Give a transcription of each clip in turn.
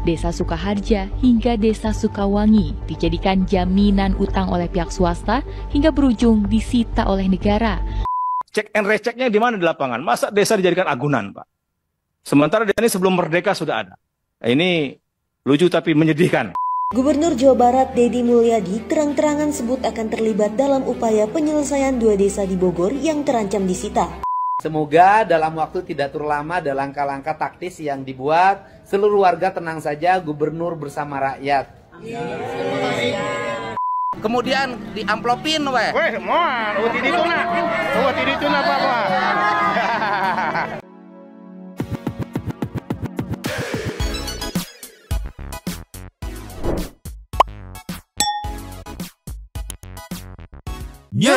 Desa Sukaharja hingga Desa Sukawangi dijadikan jaminan utang oleh pihak swasta hingga berujung disita oleh negara. Cek and rechecknya di mana di lapangan? Masa desa dijadikan agunan, Pak? Sementara desa ini sebelum merdeka sudah ada. Ini lucu tapi menyedihkan. Gubernur Jawa Barat Deddy Mulyadi terang-terangan sebut akan terlibat dalam upaya penyelesaian 2 desa di Bogor yang terancam disita. Semoga dalam waktu tidak terlalu lama ada langkah-langkah taktis yang dibuat. Seluruh warga tenang saja, gubernur bersama rakyat. Kemudian diamplopin weh. Weh, mau tidi tuna apa? Yo,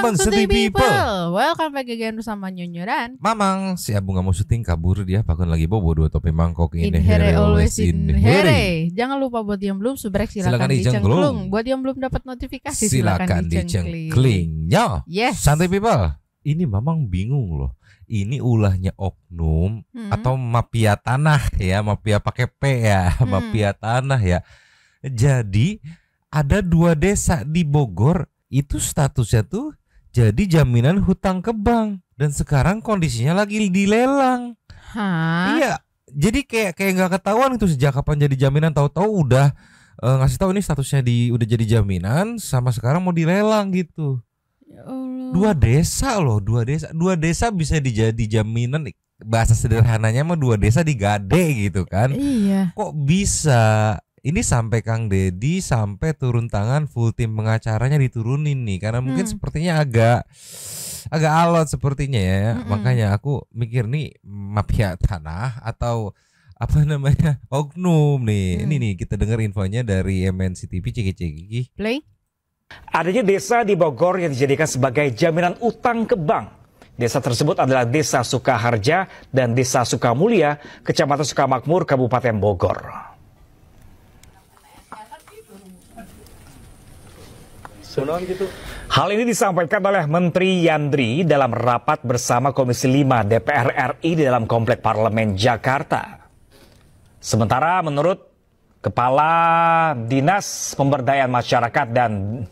Bang Seti People. Welcome back again bersama Nyonyoran. Mamang, si Abu nggak mau syuting, kabur dia. Pakun lagi bobo 2 topi mangkok In here always in here. Jangan lupa buat yang belum subrek silakan dicengklung. Buat yang belum dapat notifikasi silakan dicengkling. Yo, yes. Santai People. Ini Mamang bingung loh. Ini ulahnya oknum atau mafia tanah ya, mafia pakai P ya, mafia tanah ya. Jadi ada 2 desa di Bogor. Itu statusnya tuh jadi jaminan hutang ke bank dan sekarang kondisinya lagi dilelang. Hah? Iya, jadi kayak nggak ketahuan itu sejak kapan jadi jaminan. Tahu-tahu udah ngasih tahu ini statusnya udah jadi jaminan sama sekarang mau dilelang gitu. Ya Allah. 2 desa loh, 2 desa bisa dijadi jaminan. Bahasa sederhananya mah 2 desa digade gitu kan? Iya. Kok bisa? Ini sampai Kang Deddy sampai turun tangan, full tim pengacaranya diturunin nih karena mungkin sepertinya agak alot sepertinya ya. Makanya aku mikir nih mafia tanah atau apa namanya oknum nih. Ini nih kita dengar infonya dari MNC TV Ciki. Play. Adanya desa di Bogor yang dijadikan sebagai jaminan utang ke bank. Desa tersebut adalah Desa Sukaharja dan Desa Sukamulya, Kecamatan Sukamakmur, Kabupaten Bogor. Hal ini disampaikan oleh Menteri Yandri dalam rapat bersama Komisi 5 DPR RI di dalam Komplek Parlemen Jakarta. Sementara menurut Kepala Dinas Pemberdayaan Masyarakat dan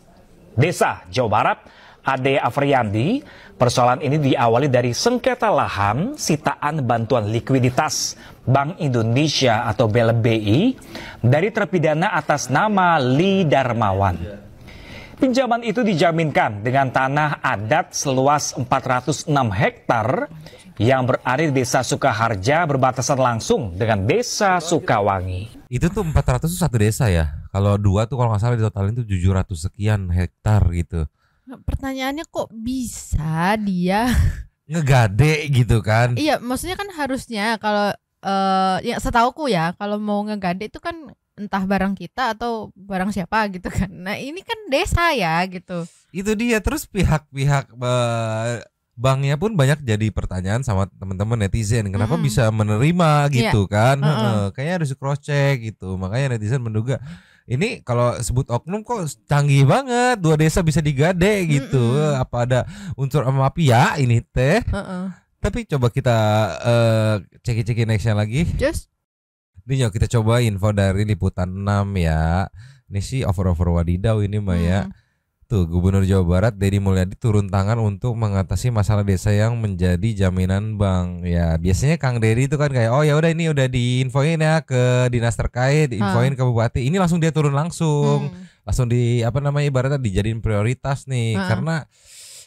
Desa Jawa Barat, Ade Afriyandi, persoalan ini diawali dari sengketa lahan sitaan bantuan likuiditas Bank Indonesia atau BLBI dari terpidana atas nama Lee Darmawan. Pinjaman itu dijaminkan dengan tanah adat seluas 406 hektar yang berada di Desa Sukaharja berbatasan langsung dengan Desa Sukawangi. Itu tuh 400 itu satu desa ya. Kalau 2 tuh kalau nggak salah ditotalin tuh 700 sekian hektar gitu. Pertanyaannya kok bisa dia ngegade gitu kan? Iya, maksudnya kan harusnya kalau ya setauku ya kalau mau ngegade itu kan entah barang kita atau barang siapa gitu kan. Nah ini kan desa ya gitu. Itu dia. Terus pihak-pihak banknya pun banyak jadi pertanyaan sama teman-teman netizen. Kenapa bisa menerima gitu kan? Kayaknya harus cross check gitu. Makanya netizen menduga ini kalau sebut oknum kok canggih banget. 2 desa bisa digade gitu. Apa ada unsur mafia ini teh? Tapi coba kita cek nextnya lagi. Just Ini yuk kita coba info dari Liputan 6 ya. Ini sih over wadidaw ini mah ya. Tuh Gubernur Jawa Barat Deddy Mulyadi turun tangan untuk mengatasi masalah desa yang menjadi jaminan bank. Ya biasanya Kang Deddy itu kan kayak oh ya udah ini udah diinfoin ya ke dinas terkait, diinfoin ke bupati. Ini langsung dia turun langsung. Langsung di apa namanya ibaratnya dijadiin prioritas nih. Karena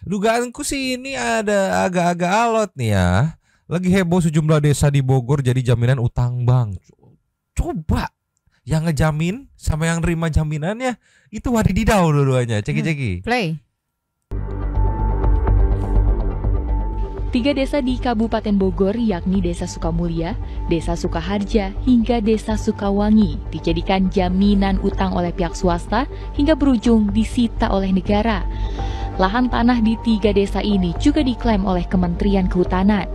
dugaanku sih ini ada agak-agak alot nih ya. Lagi heboh sejumlah desa di Bogor jadi jaminan utang bank. Coba yang ngejamin sama yang nerima jaminannya itu wadidaw dua-duanya. Ceki. Play. 3 desa di Kabupaten Bogor yakni Desa Sukamulya, Desa Sukaharja hingga Desa Sukawangi dijadikan jaminan utang oleh pihak swasta hingga berujung disita oleh negara. Lahan tanah di 3 desa ini juga diklaim oleh Kementerian Kehutanan.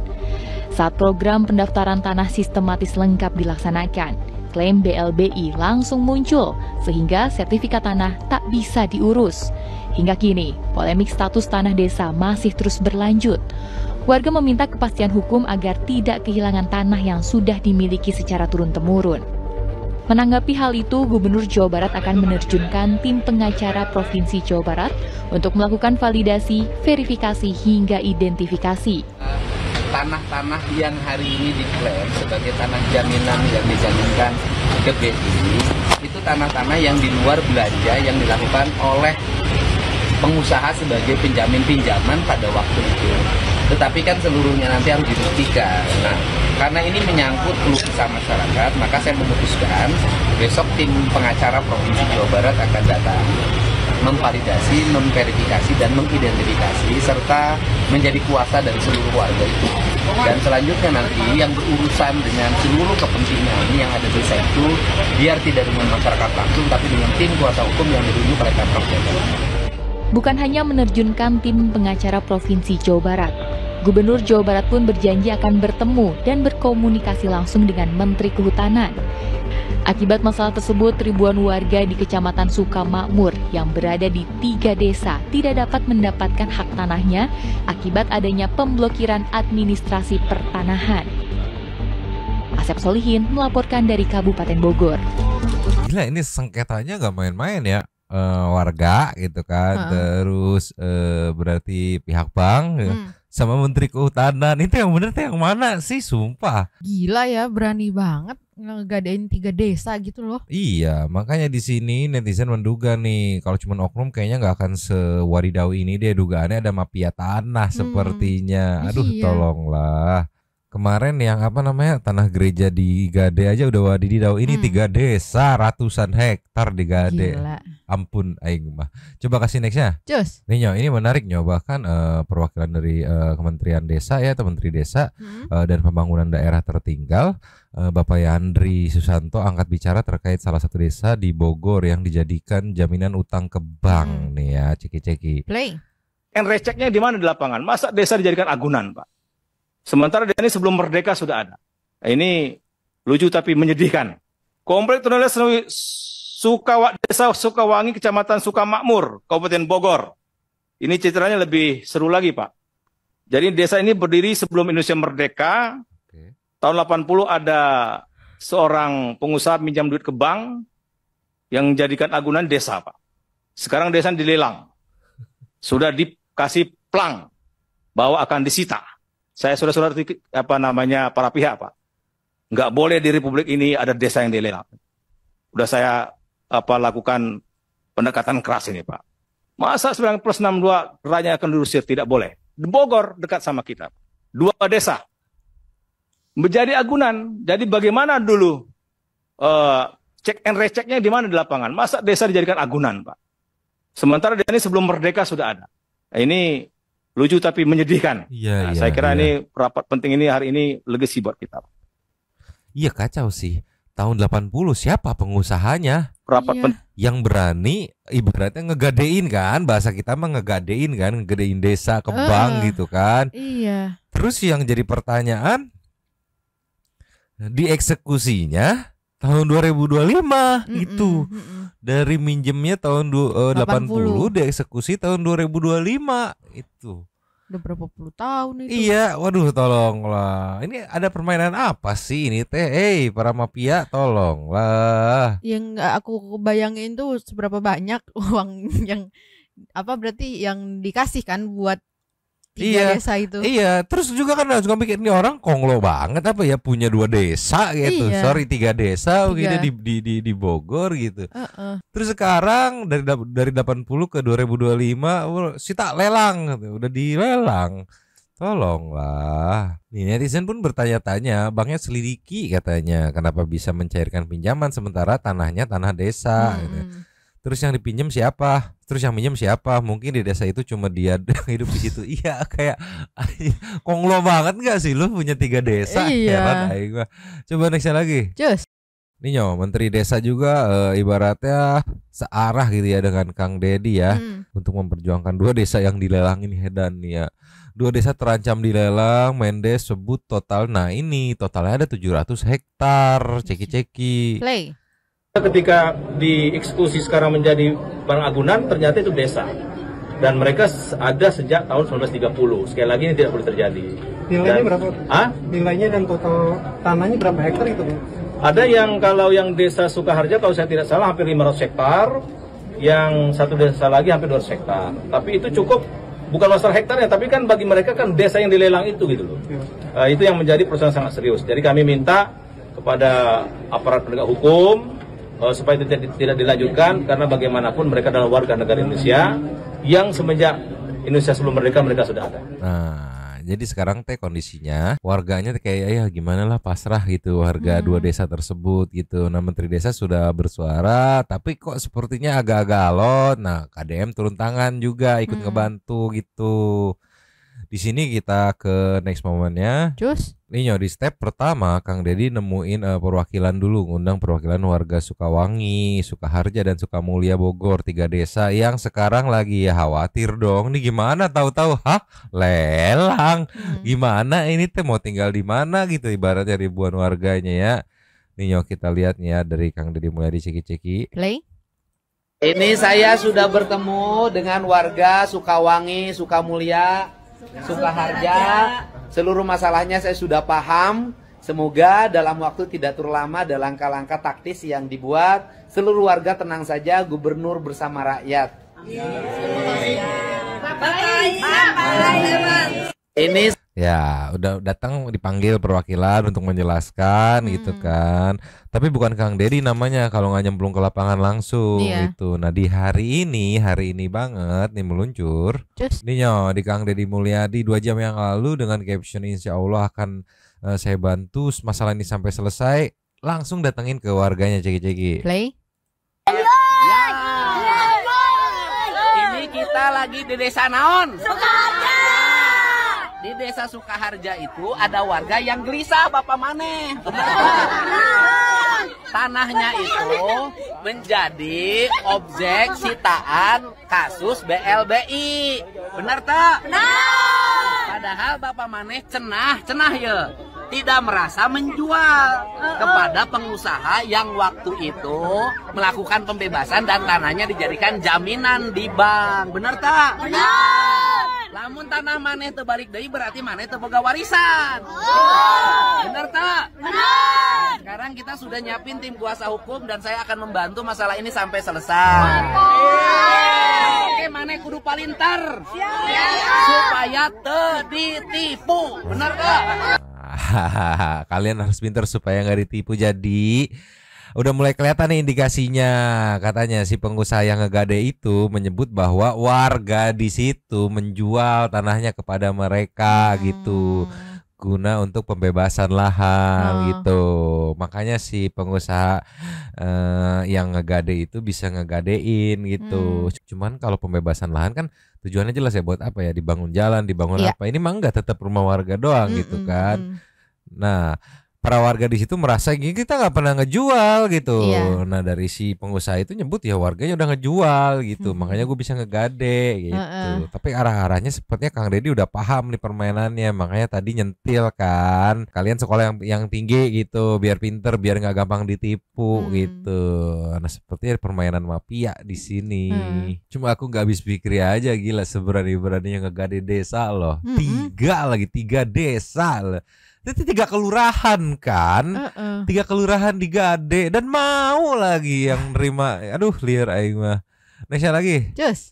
Saat program pendaftaran tanah sistematis lengkap dilaksanakan, klaim BLBI langsung muncul sehingga sertifikat tanah tak bisa diurus. Hingga kini, polemik status tanah desa masih terus berlanjut. Warga meminta kepastian hukum agar tidak kehilangan tanah yang sudah dimiliki secara turun-temurun. Menanggapi hal itu, Gubernur Jawa Barat akan menerjunkan tim pengacara Provinsi Jawa Barat untuk melakukan validasi, verifikasi, hingga identifikasi. Tanah-tanah yang hari ini diklaim sebagai tanah jaminan yang dijaminkan ke BI, itu tanah-tanah yang di luar belanja yang dilakukan oleh pengusaha sebagai penjamin pinjaman pada waktu itu. Tetapi kan seluruhnya nanti harus dibuktikan. Nah, karena ini menyangkut keluh kesah masyarakat, maka saya memutuskan besok tim pengacara Provinsi Jawa Barat akan datang, memvalidasi, memverifikasi, dan mengidentifikasi, serta menjadi kuasa dari seluruh warga itu. Dan selanjutnya nanti yang berurusan dengan seluruh kepentingan yang ada di desa itu, biar tidak dengan masyarakat langsung, tapi dengan tim kuasa hukum yang ditunjuk oleh Pemprov Jawa Barat. Bukan hanya menerjunkan tim pengacara Provinsi Jawa Barat, Gubernur Jawa Barat pun berjanji akan bertemu dan berkomunikasi langsung dengan Menteri Kehutanan. Akibat masalah tersebut, ribuan warga di Kecamatan Sukamakmur yang berada di 3 desa tidak dapat mendapatkan hak tanahnya akibat adanya pemblokiran administrasi pertanahan. Asep Solihin melaporkan dari Kabupaten Bogor. Gila, ini sengketanya nggak main-main ya. Warga gitu kan, terus berarti pihak bank sama Menteri Kehutanan. Itu yang bener tuh yang mana sih, sumpah. Gila ya, berani banget ngegadain 3 desa gitu loh. Iya, makanya di sini netizen menduga nih kalau cuma oknum kayaknya nggak akan sewadidaw ini, dia dugaannya ada mafia tanah sepertinya. Aduh, iya. Tolonglah. Kemarin yang apa namanya, tanah gereja di Gade aja udah wadidaw, ini 3 desa ratusan hektar di Gade. Gila. Ampun aing mah. Coba kasih nextnya. Cus. Nih Nyo, ini menarik Nyo, bahkan perwakilan dari Kementerian Desa ya, atau Menteri Desa dan Pembangunan Daerah Tertinggal, Bapak Yandri Susanto angkat bicara terkait salah satu desa di Bogor yang dijadikan jaminan utang ke bank nih ya, ceki-ceki. Play. Receknya di mana di lapangan? Masa desa dijadikan agunan, Pak? Sementara desa ini sebelum merdeka sudah ada. Ini lucu tapi menyedihkan. Komplek Tunai Desa Sukawangi, Kecamatan Sukamakmur, Kabupaten Bogor. Ini ceritanya lebih seru lagi, Pak. Jadi desa ini berdiri sebelum Indonesia merdeka. Tahun 80 ada seorang pengusaha minjam duit ke bank yang jadikan agunan desa, Pak. Sekarang desa dilelang. Sudah dikasih plang bahwa akan disita. Saya sudah para pihak, Pak. Nggak boleh di Republik ini ada desa yang dilelang. Udah saya lakukan pendekatan keras ini, Pak. Masa 9+62 rakyatnya akan diusir, tidak boleh. Di Bogor dekat sama kita. 2 desa menjadi agunan. Jadi bagaimana dulu cek and receknya di mana di lapangan? Masa desa dijadikan agunan, Pak? Sementara desa ini sebelum merdeka sudah ada. Ini lucu tapi menyedihkan. Iya, saya kira ini rapat penting ini hari ini legacy buat kita. Iya, kacau sih. Tahun 80 siapa pengusahanya? Rapat yang berani ibaratnya ngegadein kan, bahasa kita mah ngegadein kan, ngegadein desa ke bank gitu kan. Iya. Terus yang jadi pertanyaan, dieksekusinya tahun 2025 itu. Dari minjemnya tahun 80, dieksekusi tahun 2025 itu. Udah berapa puluh tahun itu. Iya, waduh tolonglah. Ini ada permainan apa sih ini teh? Para mafia tolonglah. Yang aku bayangin tuh seberapa banyak uang yang berarti yang dikasih kan buat 3 desa itu. Iya, terus juga kan suka mikir ini orang konglo banget apa ya, punya 2 desa gitu. Iya. Sorry 3 desa gitu di Bogor gitu. Terus sekarang dari 80 ke 2025 sita lelang gitu. Udah dilelang. Tolonglah. Nih, netizen pun bertanya-tanya, banknya selidiki katanya kenapa bisa mencairkan pinjaman sementara tanahnya tanah desa gitu. Terus yang dipinjam siapa? Terus yang minjem siapa? Mungkin di desa itu cuma dia hidup di situ. Iya, kayak konglo banget nggak sih lu punya 3 desa? Iya. Heran aing gua. Coba nextnya lagi. Cus. Nih Nyo, Menteri Desa juga ibaratnya searah gitu ya dengan Kang Dedi ya untuk memperjuangkan 2 desa yang dilelang ini, Hedan ya. 2 desa terancam dilelang, Mendes sebut total. Nah, ini totalnya ada 700 hektar. Ceki-ceki. Play. Ketika dieksekusi sekarang menjadi barang agunan, ternyata itu desa. Dan mereka ada sejak tahun 1930. Sekali lagi ini tidak boleh terjadi. Nilainya berapa? Ah? Nilainya dan total tanahnya berapa hektar itu? Ada yang kalau yang desa Sukaharja kalau saya tidak salah hampir 500 hektar, yang satu desa lagi hampir 200 hektar. Tapi itu cukup, bukan masalah hektarnya, tapi kan bagi mereka kan desa yang dilelang itu gitu loh. Itu yang menjadi persoalan sangat serius. Jadi kami minta kepada aparat penegak hukum supaya tidak dilanjutkan, karena bagaimanapun mereka adalah warga negara Indonesia yang semenjak Indonesia sebelum merdeka mereka sudah ada. Nah, jadi sekarang teh kondisinya warganya kayak ya gimana lah, pasrah gitu warga dua desa tersebut gitu. Nah, Menteri Desa sudah bersuara, tapi kok sepertinya agak-agak alot. Nah, KDM turun tangan juga ikut ngebantu gitu. Di sini kita ke next momennya. Cus. Ninyo, di step pertama Kang Dedi nemuin perwakilan dulu, ngundang perwakilan warga Sukawangi, Sukaharja dan Sukamulya Bogor, 3 desa yang sekarang lagi ya khawatir dong. Nih gimana tahu-tahu lelang. Gimana ini teh mau tinggal di mana gitu ibaratnya ribuan warganya ya. Ninyo, kita lihat ya dari Kang Dedi mulai di ceki-ceki. Play. Ini saya sudah bertemu dengan warga Sukawangi, Sukamulya, Sukaharja. Seluruh masalahnya saya sudah paham. Semoga dalam waktu tidak terlalu lama ada langkah-langkah taktis yang dibuat. Seluruh warga tenang saja, gubernur bersama rakyat. Ini ya udah datang dipanggil perwakilan untuk menjelaskan gitu kan. Tapi bukan Kang Dedi namanya kalau nggak nyemplung ke lapangan langsung gitu. Nah di hari ini banget nih meluncur. Ninyo di Kang Dedi Mulyadi 2 jam yang lalu dengan caption insya Allah akan saya bantu masalah ini sampai selesai. Langsung datengin ke warganya ceki-ceki. Play. Ini kita lagi di desa naon? Di desa Sukaharja itu ada warga yang gelisah Bapak Maneh. Tanahnya itu menjadi objek sitaan kasus BLBI. Benar tak? Benar. Padahal Bapak Maneh cenah ya. Tidak merasa menjual kepada pengusaha yang waktu itu melakukan pembebasan dan tanahnya dijadikan jaminan di bank. Benar tak? Benar. Lamun tanah maneh teu balik deui berarti maneh teu boga warisan. Benar tak? Benar. Sekarang kita sudah nyiapin tim kuasa hukum dan saya akan membantu masalah ini sampai selesai. Oke, maneh kudu palintar. Supaya teu ditipu. Benar tak? Kalian harus pintar supaya nggak ditipu. Jadi udah mulai kelihatan nih indikasinya. Katanya si pengusaha yang ngegade itu menyebut bahwa warga di situ menjual tanahnya kepada mereka gitu, guna untuk pembebasan lahan gitu. Makanya si pengusaha yang ngegade itu bisa ngegadein gitu. Cuman kalau pembebasan lahan kan tujuannya jelas ya, buat apa ya, dibangun jalan, dibangun apa. Ini mah enggak, tetap rumah warga doang gitu kan. Nah, para warga di situ merasa kita nggak pernah ngejual gitu. Nah dari si pengusaha itu nyebut ya warganya udah ngejual gitu, makanya gue bisa ngegade gitu. Tapi arah-arahnya sepertinya Kang Dedi udah paham nih permainannya, makanya tadi nyentil kan, kalian sekolah yang tinggi gitu, biar pinter, biar nggak gampang ditipu gitu. Nah sepertinya permainan mafia di sini. Cuma aku nggak habis pikir aja, gila seberani-beraninya ngegade desa loh. 3 desa loh. Itu 3 kelurahan kan, 3 kelurahan digade dan mau lagi yang nerima. Aduh liar aing mah. Nesya lagi. Cus.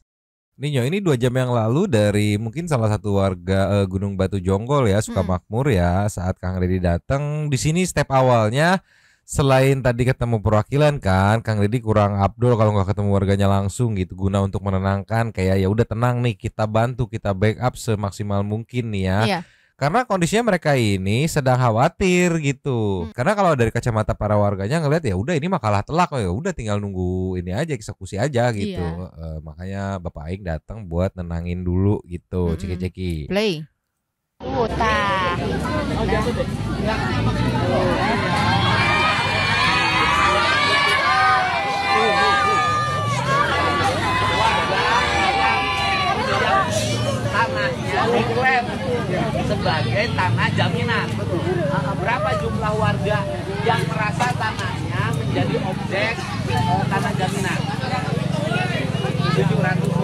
Ninyo, ini 2 jam yang lalu dari mungkin salah satu warga Gunung Batu Jonggol ya, Sukamakmur ya, saat Kang Dedi datang di sini. Step awalnya selain tadi ketemu perwakilan kan, Kang Dedi kurang afdol kalau nggak ketemu warganya langsung gitu, guna untuk menenangkan kayak ya udah tenang nih, kita bantu, kita backup semaksimal mungkin nih ya. Karena kondisinya mereka ini sedang khawatir gitu. Karena kalau dari kacamata para warganya ngelihat ya udah ini mah kalah telak, ya udah tinggal nunggu ini aja, eksekusi aja gitu. Makanya Bapak Aing datang buat nenangin dulu gitu. Ceki-ceki. Play. Tanahnya diklaim sebagai tanah jaminan. Berapa jumlah warga yang merasa tanahnya menjadi objek tanah jaminan? 700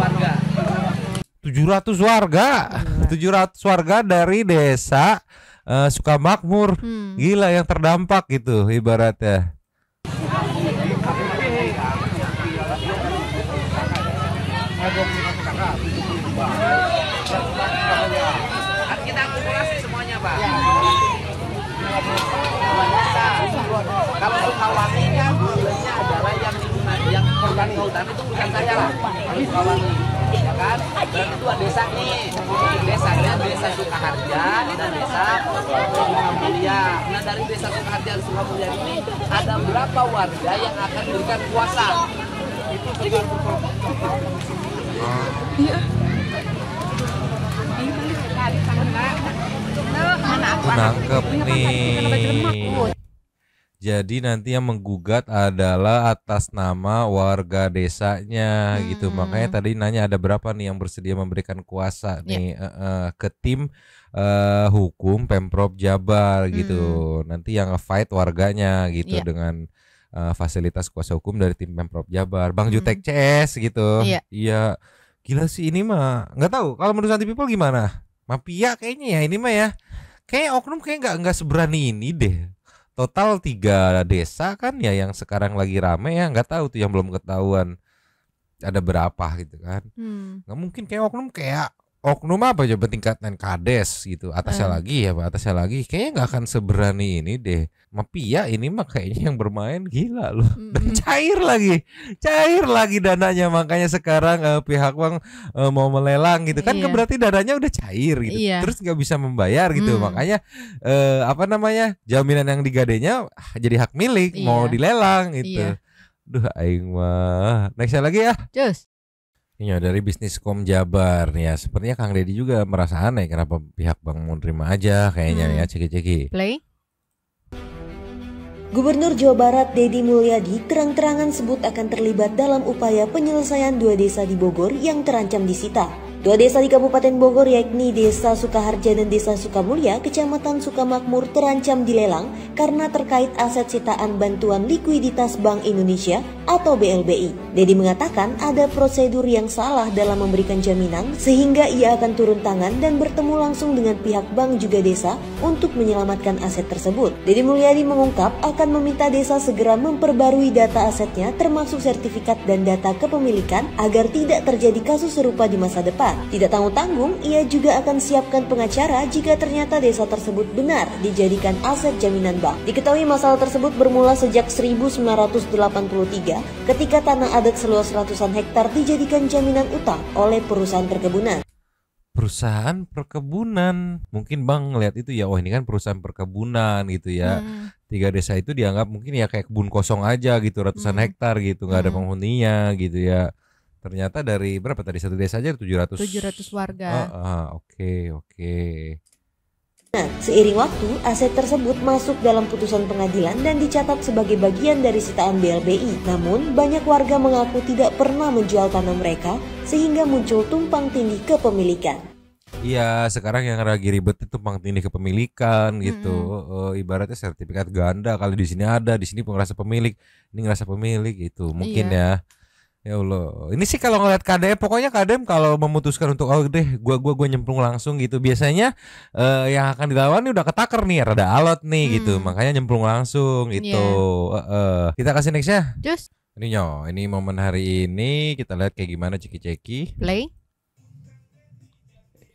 warga. 700 warga dari desa Sukamakmur. Gila yang terdampak gitu ibaratnya. Kita akumulasi semuanya, Pak. Kalau Sukawanginya dulunya adalah yang korban hutan itu bukan saya lah. Sukawangi, ya kan? Berarti dua desa nih. Desanya Desa Sukaharja dan Desa Sukamulya. Nah, dari Desa Sukaharja dan Sukamulya ini ada berapa warga yang akan diberikan kuasa? Nangkep nih. Jadi nanti yang menggugat adalah atas nama warga desanya gitu. Makanya tadi nanya ada berapa nih yang bersedia memberikan kuasa nih ke tim hukum Pemprov Jabar gitu. Nanti yang nge-fight warganya gitu dengan fasilitas kuasa hukum dari tim Pemprov Jabar. Bang Jutek CS gitu. Iya. Gila sih ini mah. Nggak tahu kalau menurut Santi People gimana? Mafia kayaknya ya ini mah ya. Kayak oknum kayak nggak seberani ini deh. Total 3 desa kan ya yang sekarang lagi rame ya, nggak tahu tuh yang belum ketahuan ada berapa gitu kan. Nggak mungkin kayak oknum apa aja tingkatan kades gitu. Atasnya lagi ya Pak, atasnya lagi kayaknya nggak akan seberani ini deh. Mafia ini mah kayaknya yang bermain gila loh. Dan cair lagi dananya, makanya sekarang pihak bank mau melelang gitu kan, berarti dananya udah cair gitu. Terus nggak bisa membayar gitu, makanya jaminan yang digadainya jadi hak milik, mau dilelang gitu. Duh aing mah. Nextnya lagi ya. Cus. Ini dari Bisniscom Jabar nih ya. Sepertinya Kang Deddy juga merasa aneh kenapa pihak bank mau terima aja kayaknya ya. Ceki-ceki. Play. Gubernur Jawa Barat Deddy Mulyadi terang-terangan sebut akan terlibat dalam upaya penyelesaian 2 desa di Bogor yang terancam disita. 2 desa di Kabupaten Bogor yakni Desa Sukaharja dan Desa Sukamulya, Kecamatan Sukamakmur terancam dilelang karena terkait aset sitaan bantuan likuiditas Bank Indonesia atau BLBI. Deddy mengatakan ada prosedur yang salah dalam memberikan jaminan sehingga ia akan turun tangan dan bertemu langsung dengan pihak bank juga desa untuk menyelamatkan aset tersebut. Deddy Mulyadi mengungkap akan meminta desa segera memperbarui data asetnya termasuk sertifikat dan data kepemilikan agar tidak terjadi kasus serupa di masa depan. Tidak tanggung-tanggung, ia juga akan siapkan pengacara jika ternyata desa tersebut benar dijadikan aset jaminan bank. Diketahui masalah tersebut bermula sejak 1983 ketika tanah adat seluas ratusan hektar dijadikan jaminan utang oleh perusahaan perkebunan. Perusahaan perkebunan, mungkin bang ngeliat itu ya, oh ini kan perusahaan perkebunan gitu ya. 3 desa itu dianggap mungkin ya kayak kebun kosong aja gitu, ratusan hektar gitu, nggak ada penghuninya gitu ya. Ternyata dari berapa tadi, satu desa aja 700 warga. Oke. Nah, seiring waktu, aset tersebut masuk dalam putusan pengadilan dan dicatat sebagai bagian dari sitaan BLBI. Namun, banyak warga mengaku tidak pernah menjual tanah mereka sehingga muncul tumpang tindih kepemilikan. Iya, sekarang yang lagi ribet itu tumpang tindih kepemilikan gitu. Ibaratnya sertifikat ganda, kalau di sini ada, di sini ngerasa pemilik, ini ngerasa pemilik gitu. Mungkin ya. Ya Allah, ini sih kalau ngeliat KDM, pokoknya KDM kalau memutuskan untuk gua nyemplung langsung gitu, biasanya yang akan dilawan ini udah ketaker nih, rada alot nih gitu, makanya nyemplung langsung itu. Kita kasih next ya. Just. Ini momen hari ini kita lihat kayak gimana ceki-ceki. Play.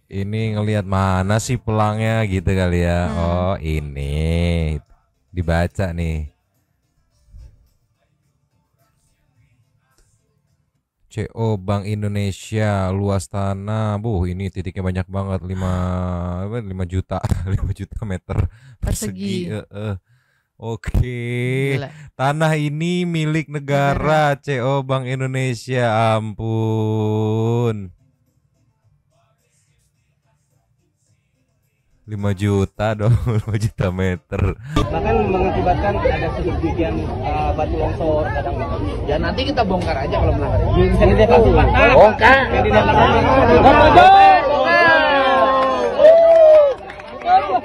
Ini ngelihat mana sih pelangnya gitu kali ya. Oh ini dibaca nih. CO Bank Indonesia luas tanah, ini titiknya banyak banget, 5 juta 5 juta meter persegi. Oke. Tanah ini milik negara, CO Bank Indonesia, ampun. 5 juta dong, 5 juta meter. Bahkan mengakibatkan ada sebagian batu longsor kadang. Ya nanti kita bongkar aja kalau melanggar. Jadi dia bongkar.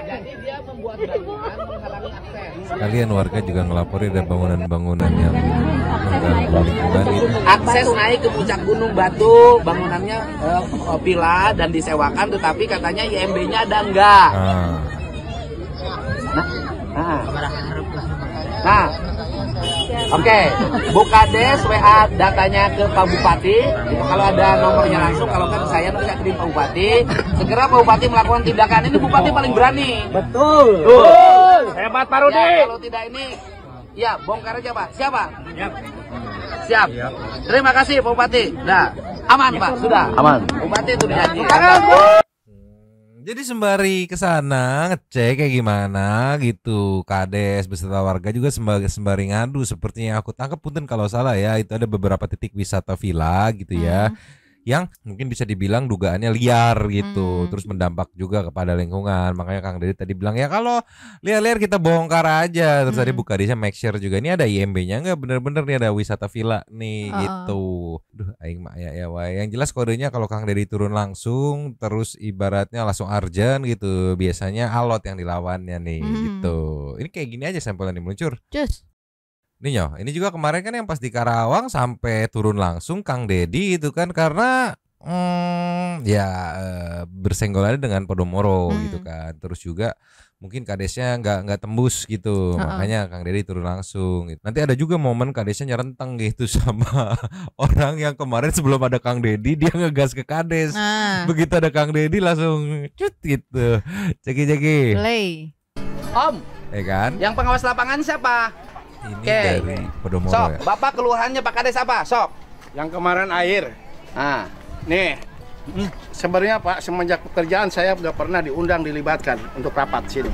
Jadi dia membuat bangunan menghalangi akses. Sekalian warga juga ngelapori ada bangunan-bangunan yang mengganggu lingkungan itu. Akses naik ke puncak Gunung Batu, bangunannya villa dan disewakan, tetapi katanya IMB-nya ada enggak. Nah, oke, Bu Kades WA datanya ke Pak Bupati. Kalau ada nomornya langsung, kalau kan saya bisa kirim Pak Bupati. Segera Pak Bupati melakukan tindakan. Ini Bupati paling berani. Betul. Hebat Pak Rudi. Ya, kalau tidak ini, ya bongkar aja Pak. Siapa? Siap. Terima kasih Pak Bupati. Nah, aman Pak, sudah. Aman. Bupati itu dijanji. Jadi sembari ke sana ngecek kayak gimana gitu, Kades beserta warga juga sembari ngadu seperti yang aku tangkap, punten kalau salah ya, itu ada beberapa titik wisata villa gitu ya. Yang mungkin bisa dibilang dugaannya liar gitu, terus mendampak juga kepada lingkungan. Makanya Kang Dedi tadi bilang ya kalau liar-liar kita bongkar aja. Terus tadi Bu Kadesnya make sure juga ini ada IMB-nya nggak, bener-bener nih ada wisata villa nih gitu. Duh, aing mah ya wae. Yang jelas kodenya kalau Kang Dedi turun langsung, terus ibaratnya langsung arjen gitu. Biasanya alot yang dilawannya nih gitu. Ini kayak gini aja sampelnya nih meluncur. Cus. Nih Nyoh, ini juga kemarin kan yang pas di Karawang sampai turun langsung Kang Dedi itu kan karena bersenggolannya dengan Podomoro gitu kan. Terus juga mungkin Kadesnya nggak tembus gitu, makanya Kang Dedi turun langsung. Gitu. Nanti ada juga momen Kadesnya nyerenteng gitu sama orang yang kemarin sebelum ada Kang Dedi dia ngegas ke Kades. Begitu ada Kang Dedi langsung cut gitu. Ceki. Play. Om, Ya kan? yang pengawas lapangan siapa? Ini Oke. dari Podomoro Sok, ya. Bapak keluhannya Pak Kades apa? Sok. Yang kemarin air. Nah, Nih, sebenarnya Pak, semenjak pekerjaan saya nggak pernah diundang dilibatkan untuk rapat sini.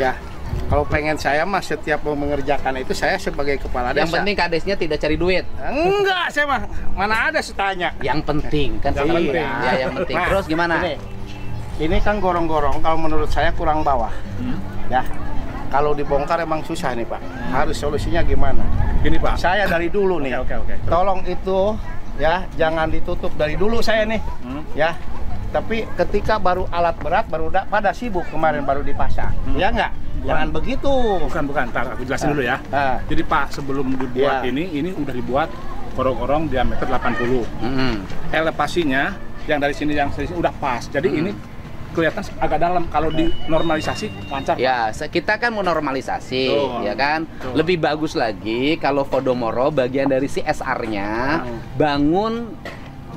Ya, kalau pengen saya mah setiap mau mengerjakan itu saya sebagai kepala desa. yang penting Kadesnya tidak cari duit. Enggak, saya mah mana ada setanya. Yang penting kan Yang seperti penting. ya, yang penting. Nah, Terus gimana? Ini kan gorong-gorong kalau menurut saya kurang bawah. Ya. Kalau dibongkar emang susah nih Pak. Harus solusinya gimana? Gini Pak. Saya dari dulu nih. Oke. Tolong itu ya jangan ditutup dari dulu saya nih. Ya. Tapi ketika baru alat berat baru pada sibuk kemarin baru dipasang. Ya enggak? Jangan begitu. Bukan, ntar aku jelasin dulu ya. Ah. Jadi Pak, sebelum dibuat Ya. ini udah dibuat gorong-gorong diameter 80. Elevasinya yang dari sini udah pas. Jadi ini kelihatan agak dalam. Kalau dinormalisasi lancar. Ya, kita kan mau normalisasi, Betul. ya kan? Betul. Lebih bagus lagi kalau Podomoro bagian dari CSR-nya bangun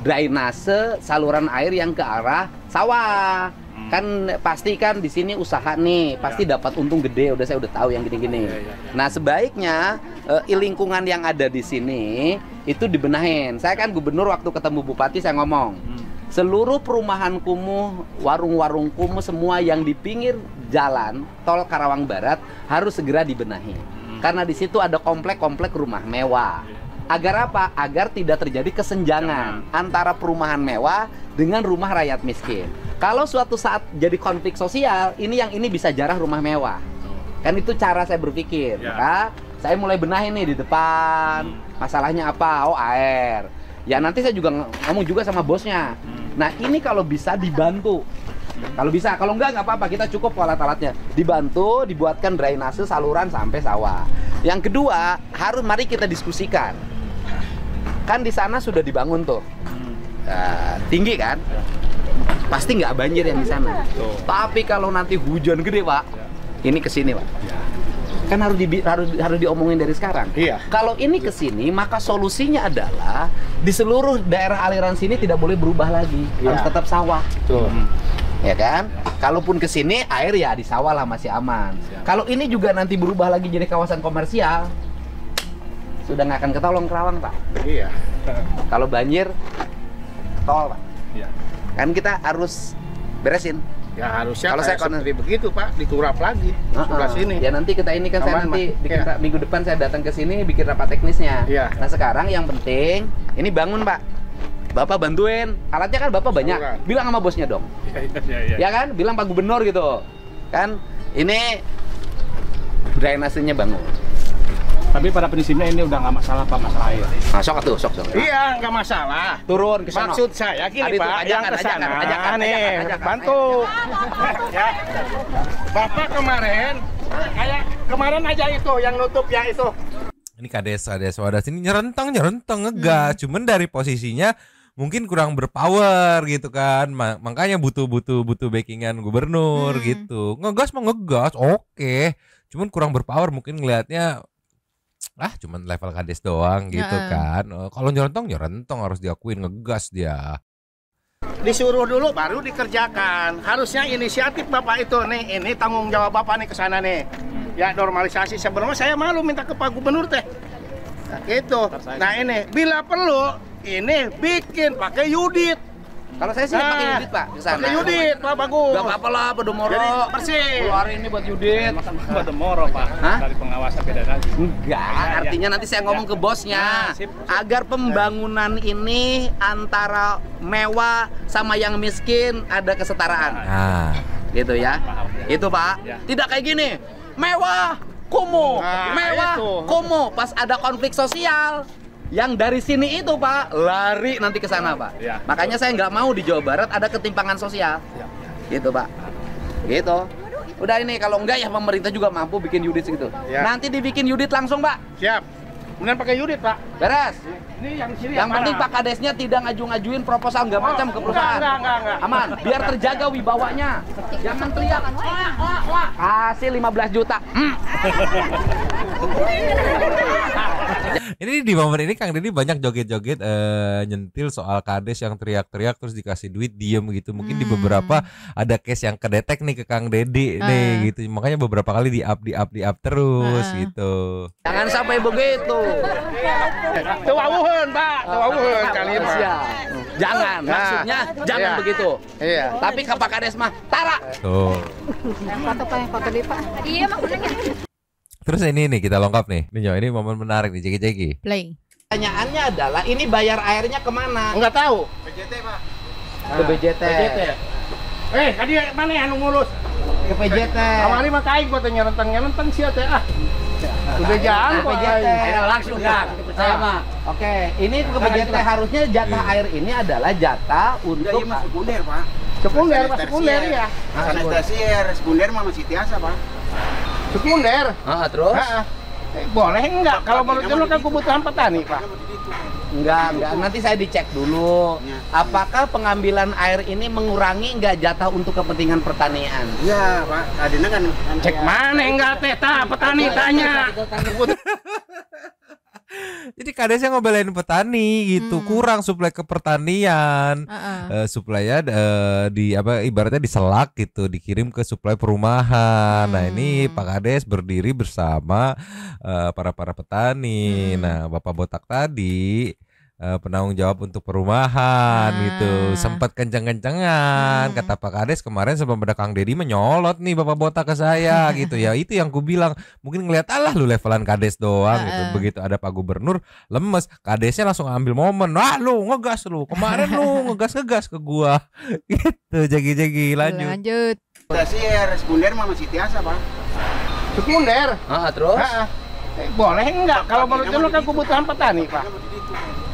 drainase saluran air yang ke arah sawah. Kan pasti kan di sini usaha nih, pasti dapat untung gede. Saya udah tahu yang gini-gini. Nah, sebaiknya lingkungan yang ada di sini itu dibenahin. Saya kan gubernur waktu ketemu bupati saya ngomong. Seluruh perumahan kumuh, warung-warung kumuh semua yang di pinggir jalan tol Karawang Barat harus segera dibenahi. Karena di situ ada komplek-komplek rumah mewah. Agar apa? Agar tidak terjadi kesenjangan antara perumahan mewah dengan rumah rakyat miskin. Kalau suatu saat jadi konflik sosial, ini bisa jarah rumah mewah. Kan itu cara saya berpikir. Maka saya mulai benahi nih di depan. Masalahnya apa? Oh, air. Ya nanti saya juga ngomong juga sama bosnya. Nah ini kalau bisa dibantu. Kalau bisa, kalau enggak apa-apa, kita cukup alat-alatnya. Dibantu, dibuatkan drainase saluran sampai sawah. Yang kedua, mari kita diskusikan. Kan di sana sudah dibangun tuh. Tinggi kan? Pasti nggak banjir yang di sana. Tapi kalau nanti hujan gede Pak, ini ke sini Pak. Kan harus diomongin dari sekarang. Iya. Kalau ini ke sini, maka solusinya adalah di seluruh daerah aliran sini tidak boleh berubah lagi, harus tetap sawah. Betul. Ya kan? Kalaupun ke sini air ya di sawah lah masih aman. Kalau ini juga nanti berubah lagi jadi kawasan komersial, sudah nggak akan ketolong Karawang Pak. Iya. Kalau banjir, tol Pak. Iya. Kan kita harus beresin. Ya harusnya Kalau saya seperti begitu Pak, diturap lagi sebelah sini. Ya nanti kita ini kan saya Aman, nanti Mas. bikin Iya. minggu depan saya datang ke sini bikin rapat teknisnya. Iya. Nah sekarang yang penting ini bangun Pak. Bapak bantuin. Alatnya kan Bapak banyak. Saluran. Bilang sama bosnya dong. Iya. Ya kan? Bilang Pak Gubernur gitu. Kan ini drainasenya bangun. Tapi pada prinsipnya ini udah nggak masalah Pak, masalah air. Nah, sok. Iya, nggak masalah. Turun ke sana. Maksud saya gini Tadi tuh, Pak, yang ke sana ajakan, nih, bantu. Ya. Bapak kemarin aja itu yang nutup yang itu. Ini Kades Wadas ini nyerentang ngegas. Cuman dari posisinya mungkin kurang berpower gitu kan. Makanya butuh backingan gubernur gitu. Ngegas mah ngegas, oke. Cuman kurang berpower, mungkin ngelihatnya cuman level kades doang gitu kan. Kalau nyorentong harus diakuin ngegas dia. Disuruh dulu baru dikerjakan. Harusnya inisiatif Bapak itu nih, ini tanggung jawab Bapak nih ke sana nih. Ya normalisasi, sebelumnya saya malu minta ke Pak Gubernur teh. Nah, gitu. Nah ini bila perlu ini bikin pakai Yudit. Kalau saya sih pakai Yudit Pak ke sana. Pakai Yudit Pak bagus. Gak apa-apa lah Podomoro. Jadi bersih. Keluar ini buat Yudit. Podomoro Pak. Hah? Dari pengawasan beda lagi. Enggak, artinya nanti saya ngomong ke bosnya. Agar pembangunan ini antara mewah sama yang miskin ada kesetaraan. Nah, Gitu ya. Itu Pak. Tidak kayak gini. Mewah, kumuh. Mewah, kumuh. Pas ada konflik sosial, yang dari sini itu Pak lari nanti ke sana Pak. Makanya saya nggak mau di Jawa Barat ada ketimpangan sosial. Gitu Pak. Gitu. Udah ini kalau enggak ya pemerintah juga mampu bikin Yudit segitu. Nanti dibikin Yudit langsung Pak. Siap. Kemudian pakai Yudit Pak. Beres. Ini yang sini. Yang penting Pak Kadesnya tidak ngaju-ngajuin proposal nggak macam ke perusahaan. Enggak. Aman, biar terjaga wibawanya. Jangan teriak. Wah. Kasih 15 juta. ini di momen ini Kang Deddy banyak joget-joget nyentil soal kades yang teriak-teriak terus dikasih duit diem gitu. Mungkin di beberapa ada case yang kedetek nih ke Kang Deddy nih gitu. Makanya beberapa kali di up terus gitu. Jangan sampai begitu. Tuwawuhun Pak, tuwawuhun kali ini. Jangan, maksudnya jangan begitu. Iya. Tapi ke Pak Kades mah tara. Tuh. Foto deh Pak. Iya makanya. Terus ini nih kita lengkap nih. Ini momen menarik nih, Jeki. Play. Pertanyaannya adalah ini bayar airnya kemana? Enggak tahu. PJT Pak. Ke BJT. Tadi mana yang ngurus? Ke PJT. Awalnya mah kain kok nyerentang sia teh Udah jangan kok. Langsung kan. Percaya mah. Oke, ini ke BJT harusnya jatah air ini adalah jatah untuk Sekunder Pak. Sekunder ya. Sanitasier, sekunder mah masih biasa Pak. Sekunder. Terus? Boleh enggak? Kalau menurut lu kan kebutuhan petani Pak. Enggak. Nanti saya dicek dulu. Apakah pengambilan air ini mengurangi enggak jatah untuk kepentingan pertanian? Iya Pak, adina kan. Cek mana enggak teh petani tanya. Jadi kadesnya ngebelain petani gitu, kurang suplai ke pertanian, suplainya ibaratnya diselak gitu, dikirim ke suplai perumahan. Nah ini Pak Kades berdiri bersama para petani. Nah Bapak Botak tadi penanggung jawab untuk perumahan gitu, sempat kenceng-kencengan kata Pak Kades kemarin sebelum ada Kang Deddy menyolot nih Bapak Botak ke saya gitu ya. Itu yang ku bilang, mungkin ngeliat lu levelan Kades doang gitu. Begitu ada Pak Gubernur lemes, Kadesnya langsung ambil momen, lu ngegas lu kemarin lu ngegas ke gua gitu. Jagi lanjut. Sanitasier, sekunder mah masih biasa Pak. Sekunder. Terus? Boleh enggak? Kalau menurut lu kan kebutuhan petani Pak.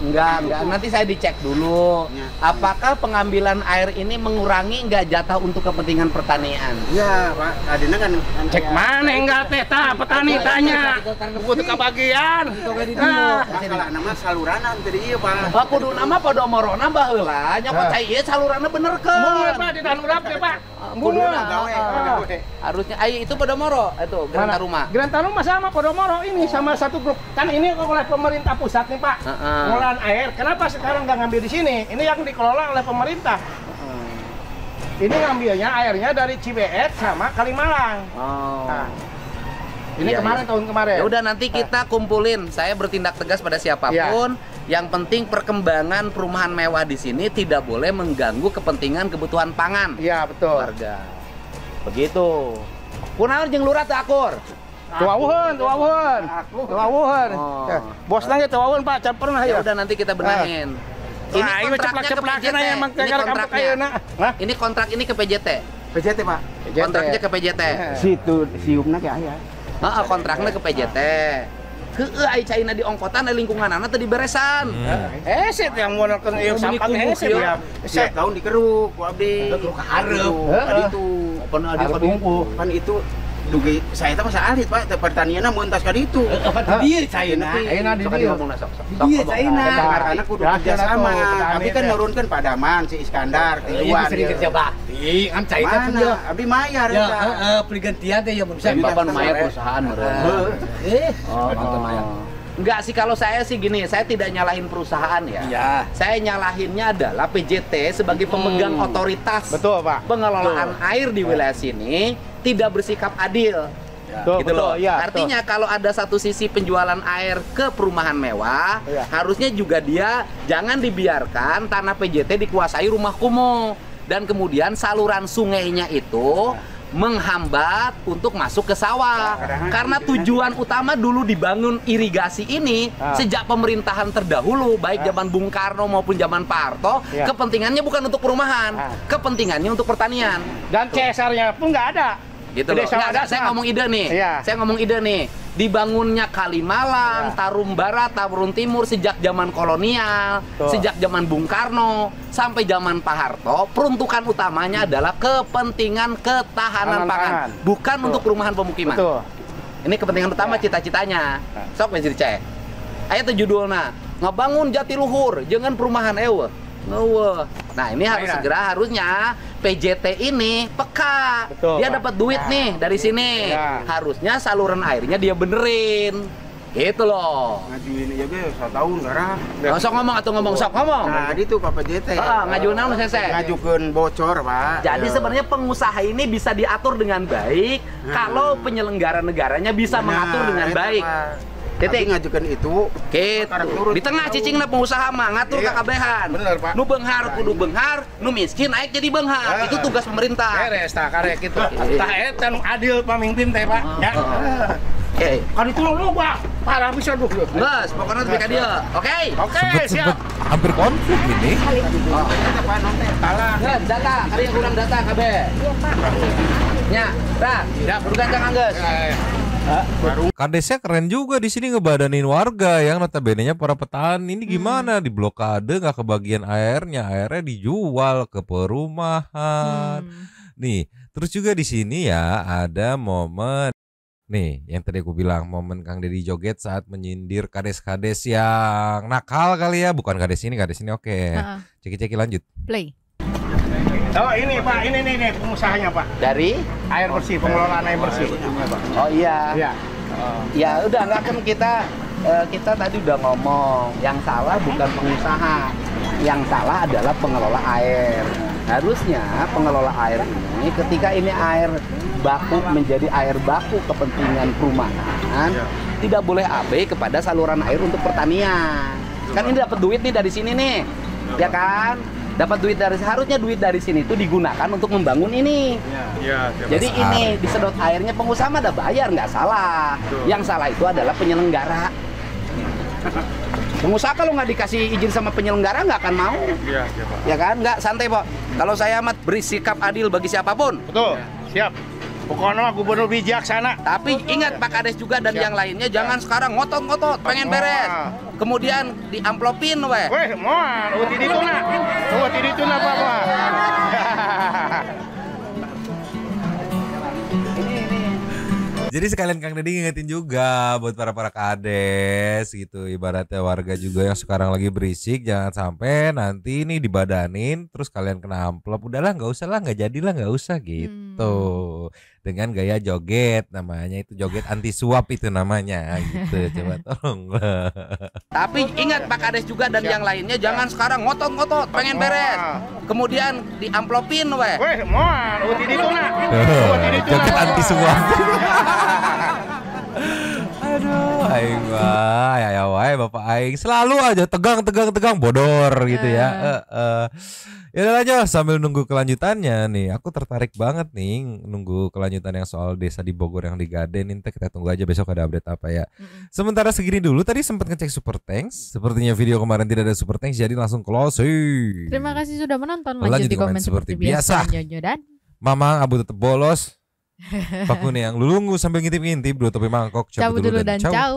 Enggak. Nanti saya dicek dulu. Apakah pengambilan air ini mengurangi enggak jatah untuk kepentingan pertanian? Iya Pak, adina kan. Cek mana enggak teh petani tanya. Butuh kebagian. Kalau nama saluranan tadi iya Pak. Pak kudu nama Podomorona baheula nya kok cai ieu salurana bener ke. Mun Pak di Tanurap ya Pak. Kuduna harusnya itu Podomoro itu Granta Rumah. Granta Rumah sama Podomoro ini sama satu grup. Kan ini oleh pemerintah pusat nih Pak. Pengelolaan air. Kenapa sekarang nggak ngambil di sini? Ini yang dikelola oleh pemerintah. Ini ngambilnya airnya dari Cibeet sama Kalimalang. Nah, ini tahun kemarin. Ya udah nanti kita kumpulin. Saya bertindak tegas pada siapapun. Yang penting perkembangan perumahan mewah di sini tidak boleh mengganggu kepentingan kebutuhan pangan. Iya betul. Warga. Begitu. Kunaon jeung lurah teu akur. Tuwawuhun. Bos nanya tuwawuhun Pak, can pernah ya. Udah nanti kita benahin. Ini kontraknya ke PJT. Ini kontrak ini ke PJT. PJT Pak. Kontraknya ke PJT. Situ siupna ge aya. Kontraknya ke PJT. Heueuh ai caina di ongkotan lingkunganana teu diberesan. Eset yang monokeun ieu sampah eset ya. Setiap tahun dikeruk ku abdi. Keruk hareup. Itu. Pan itu dugi saya itu masa alit Pak, pertaniannya mengentaskan itu. Apa dia China? Enak di Sok dia. ngomong sok. Iya China. Anak kudu Ya, kerja kira sama. tuh, petani Tapi kan teh. nurunkan padaman si Iskandar, Iya tiluan. sering kerja bakti, kan China pun dia. Mana? Abdi mayar Ya, eta. pergantian teh ya bisa. Bapak Maya perusahaan meren. Oh, Nonton Maya. Enggak sih, kalau saya sih gini, saya tidak nyalahin perusahaan ya. Iya. Saya nyalahinnya adalah PJT sebagai pemegang otoritas Betul, Pak. pengelolaan air di wilayah sini tidak bersikap adil. Betul, Gitu loh. betul, iya, Artinya kalau ada satu sisi penjualan air ke perumahan mewah, Iya. harusnya juga dia jangan dibiarkan tanah PJT dikuasai rumah kumuh dan kemudian saluran sungainya itu menghambat untuk masuk ke sawah. Karena tujuan utama dulu dibangun irigasi ini sejak pemerintahan terdahulu, baik zaman Bung Karno maupun zaman Pak Harto, Iya. kepentingannya bukan untuk perumahan, kepentingannya untuk pertanian. Dan CSR-nya pun nggak ada. Gitu Jadi loh. sama Nggak, ada, saya Pak. ngomong ide nih. Iya. Saya ngomong ide nih. Dibangunnya Kalimalang, Tarum Barat, Tarum Timur sejak zaman kolonial, Betul. sejak zaman Bung Karno sampai zaman Pak Harto, peruntukan utamanya adalah kepentingan ketahanan Tahanan pangan, pangan. bukan Betul. untuk perumahan pemukiman. Betul. Ini kepentingan utama cita-citanya. Sok wes dicek. Aya teh judulna, ngebangun Jatiluhur, jangan perumahan ewe. Ngewe. Nah, ini harus segera harusnya PJT ini peka. Betul, Dia Pak. dapat duit nih dari sini. Ya. Harusnya saluran airnya dia benerin. Gitu loh. Ngajuin aja ge 1 tahun garah. Sok ngomong atau ngomong sok ngomong. Nah, itu Pak PJT. Ngajuin naon Sese? Ngajukeun bocor, Pak. Jadi Ya. sebenarnya pengusaha ini bisa diatur dengan baik kalau penyelenggara negaranya bisa mengatur dengan eta, baik. Pak. Titik. Abdi ngajukeun itu. Sekarang Gitu. turun. Di tengah cicingna pengusaha mah ngatur Iya. kakabehan. Bener, Pak. Nu beunghar kudu beunghar, nu miskin naik jadi beunghar. Itu tugas pemerintah. Beres tah karek kitu. Tah eta nu adil pamimpin teh, Pak. Ya. Oke. Kan itu lo, Pak. Parah bisa duh. Geus, pokoknya lebih ka dieu. Oke. Oke, Sempet siap. hampir konflik ini. Eta Pak non teh talah. Geus, data, kali kurang data kabeh. Nya, dah. Ya, kudu gancang geus. Kadesnya keren juga di sini ngebadanin warga yang notabene-nya para petani. Ini gimana di blokade nggak kebagian airnya dijual ke perumahan. Nih, terus juga di sini ya ada momen nih yang tadi aku bilang momen Kang Deddy joget saat menyindir kades-kades yang nakal kali ya, bukan kades ini oke. Ceki-ceki lanjut. Play. Oh, ini Pak, ini nih pengusahanya, Pak. Dari Air bersih, pengelolaan air bersih. Oh iya. Iya. Ya udah enggak kan kita tadi udah ngomong yang salah bukan pengusaha, yang salah adalah pengelola air. Harusnya pengelola air ini ketika ini air baku menjadi air baku kepentingan perumahan, tidak boleh abai kepada saluran air untuk pertanian. Kan ini dapat duit nih dari sini nih, ya kan? Dapat duit dari harusnya duit dari sini itu digunakan untuk membangun ini. Jadi ini disedot airnya pengusaha mah ada bayar nggak salah. Yang salah itu adalah penyelenggara. Pengusaha kalau nggak dikasih izin sama penyelenggara nggak akan mau. Ya kan? Nggak santai Pak. Kalau saya amat bersikap adil bagi siapapun. Betul. Siap. Pokoknya mah gubernur bijaksana. Tapi ingat Pak Kades juga dan yang lainnya jangan sekarang ngotot-ngotot pengen beres. Kemudian diamplopin weh. Weh, moal, uti dituna. Uti dituna Pak. Jadi sekalian Kang Deddy ngingetin juga buat para kades gitu, ibaratnya warga juga yang sekarang lagi berisik, jangan sampai nanti ini dibadanin terus kalian kena amplop. Udahlah nggak usah lah, nggak jadilah, nggak usah gitu. Dengan gaya joget, namanya itu joget anti suap itu namanya gitu. Coba tolong. Tapi ingat Pak Kades juga dan yang lainnya jangan sekarang ngotot-ngotot pengen beres. Kemudian diamplopin weh. Weh, moal, uti dituna. Joget anti suap. Aduh, aing mah ya wae Bapak aing selalu aja tegang bodor gitu ya. Ya udah aja sambil nunggu kelanjutannya nih. Aku tertarik banget nih nunggu kelanjutan yang soal desa di Bogor yang digadein. Kita tunggu aja besok ada update apa ya. Sementara segini dulu tadi sempat ngecek Super Thanks. Sepertinya video kemarin tidak ada Super Thanks jadi langsung closing. Terima kasih sudah menonton. Lanjut Lanjut di komen seperti seperti biasa. biasa. Dan Mamang Abu tetap bolos. Pak Kuni yang lulungu sambil ngintip-ngintip dua topi mangkok. cabut dulu dan ciao.